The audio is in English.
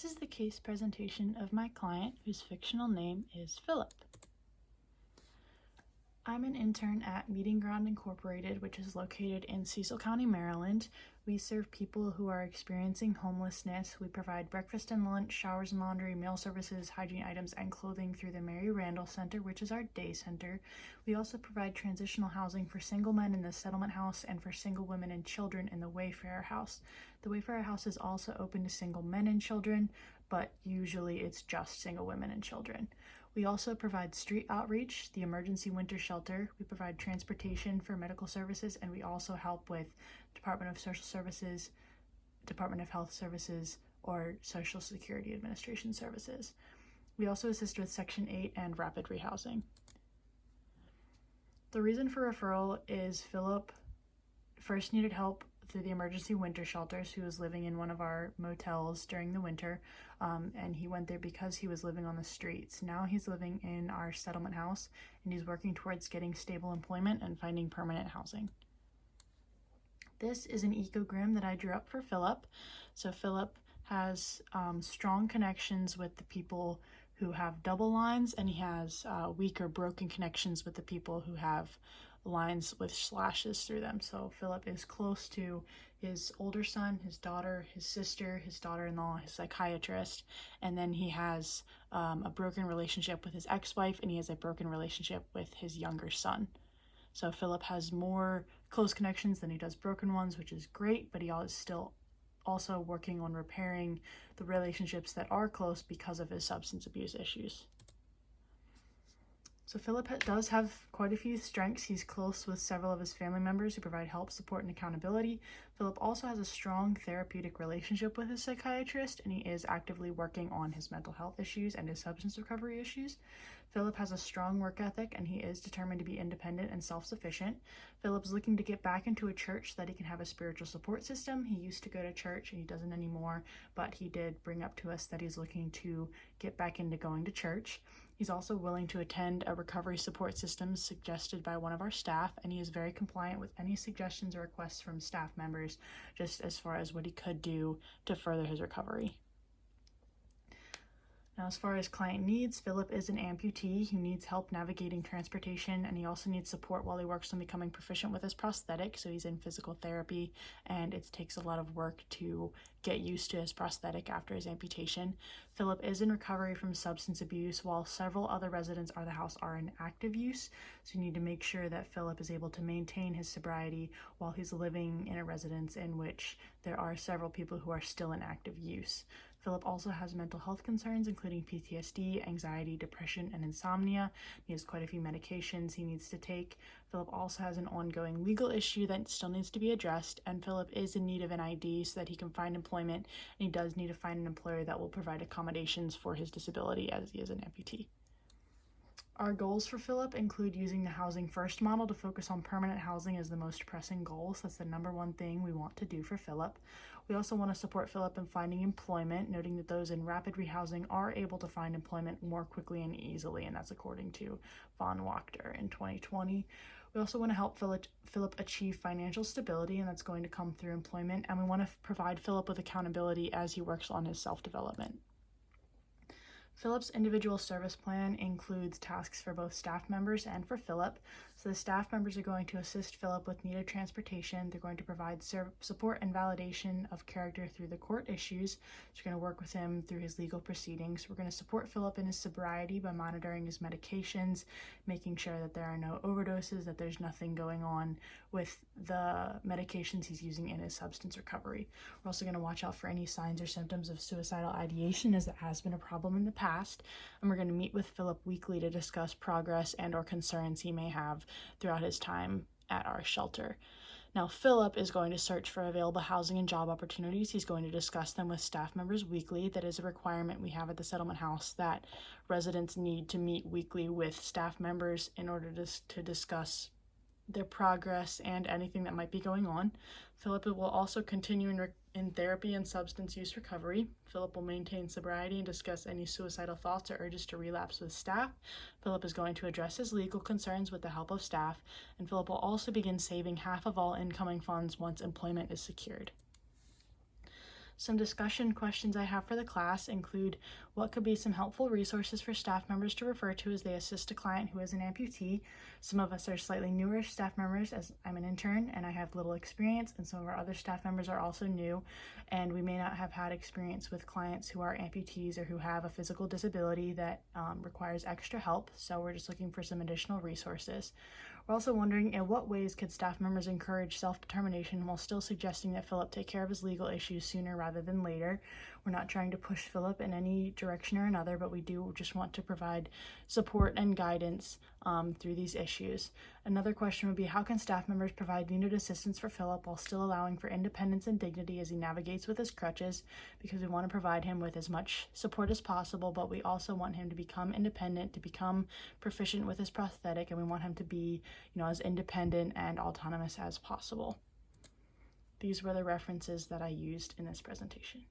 This is the case presentation of my client, whose fictional name is Philip. I'm an intern at Meeting Ground Incorporated, which is located in Cecil County, Maryland. We serve people who are experiencing homelessness. We provide breakfast and lunch, showers and laundry, meal services, hygiene items, and clothing through the Mary Randall Center, which is our day center. We also provide transitional housing for single men in the settlement house and for single women and children in the Wayfarer house. The Wayfarer house is also open to single men and children, but usually it's just single women and children. We also provide street outreach, the emergency winter shelter. We provide transportation for medical services, and we also help with Department of Social Services, Department of Health Services, or Social Security Administration services. We also assist with Section 8 and rapid rehousing. The reason for referral is Philip first needed help through the emergency winter shelters. He was living in one of our motels during the winter, and he went there because he was living on the streets. Now he's living in our settlement house, and he's working towards getting stable employment and finding permanent housing. This is an ecogram that I drew up for Philip. So Philip has strong connections with the people who have double lines, and he has weak or broken connections with the people who have lines with slashes through them. So Philip is close to his older son, his daughter, his sister, his daughter-in-law, his psychiatrist, and then he has a broken relationship with his ex-wife, and he has a broken relationship with his younger son. So Philip has more close connections than he does broken ones, which is great, but he is still also working on repairing the relationships that are close because of his substance abuse issues. So Philip does have quite a few strengths. He's close with several of his family members who provide help, support, and accountability. Philip also has a strong therapeutic relationship with his psychiatrist, and he is actively working on his mental health issues and his substance recovery issues. Philip has a strong work ethic, and he is determined to be independent and self-sufficient. Philip's looking to get back into a church so that he can have a spiritual support system. He used to go to church, and he doesn't anymore, but he did bring up to us that he's looking to get back into going to church. He's also willing to attend a recovery support system suggested by one of our staff, and he is very compliant with any suggestions or requests from staff members, just as far as what he could do to further his recovery. Now, as far as client needs, Philip is an amputee who needs help navigating transportation, and he also needs support while he works on becoming proficient with his prosthetic. So he's in physical therapy, and it takes a lot of work to get used to his prosthetic after his amputation. Philip is in recovery from substance abuse, while several other residents of the house are in active use. So you need to make sure that Philip is able to maintain his sobriety while he's living in a residence in which there are several people who are still in active use. Philip also has mental health concerns, including PTSD, anxiety, depression, and insomnia. He has quite a few medications he needs to take. Philip also has an ongoing legal issue that still needs to be addressed, and Philip is in need of an ID so that he can find employment, and he does need to find an employer that will provide accommodations for his disability as he is an amputee. Our goals for Philip include using the Housing First model to focus on permanent housing as the most pressing goal. So that's the number one thing we want to do for Philip. We also want to support Philip in finding employment, noting that those in rapid rehousing are able to find employment more quickly and easily, and that's according to Von Wachter in 2020. We also want to help Philip achieve financial stability, and that's going to come through employment, and we want to provide Philip with accountability as he works on his self-development. Philip's individual service plan includes tasks for both staff members and for Philip. So the staff members are going to assist Philip with needed transportation. They're going to provide support and validation of character through the court issues. So we're going to work with him through his legal proceedings. We're going to support Philip in his sobriety by monitoring his medications, making sure that there are no overdoses, that there's nothing going on with the medications he's using in his substance recovery. We're also going to watch out for any signs or symptoms of suicidal ideation, as that has been a problem in the past. And we're going to meet with Philip weekly to discuss progress and or concerns he may have throughout his time at our shelter. Now, Philip is going to search for available housing and job opportunities. He's going to discuss them with staff members weekly. That is a requirement we have at the settlement house, that residents need to meet weekly with staff members in order to discuss their progress and anything that might be going on. Philip will also continue in therapy and substance use recovery. Philip will maintain sobriety and discuss any suicidal thoughts or urges to relapse with staff. Philip is going to address his legal concerns with the help of staff, and Philip will also begin saving half of all incoming funds once employment is secured. Some discussion questions I have for the class include what could be some helpful resources for staff members to refer to as they assist a client who is an amputee. Some of us are slightly newer staff members, as I'm an intern and I have little experience, and some of our other staff members are also new, and we may not have had experience with clients who are amputees or who have a physical disability that requires extra help, so we're just looking for some additional resources. We're also wondering in what ways could staff members encourage self-determination while still suggesting that Philip take care of his legal issues sooner rather than later. We're not trying to push Philip in any direction or another, but we do just want to provide support and guidance through these issues. Another question would be, how can staff members provide needed assistance for Philip while still allowing for independence and dignity as he navigates with his crutches? Because we want to provide him with as much support as possible, but we also want him to become independent, to become proficient with his prosthetic, and we want him to be, as independent and autonomous as possible. These were the references that I used in this presentation.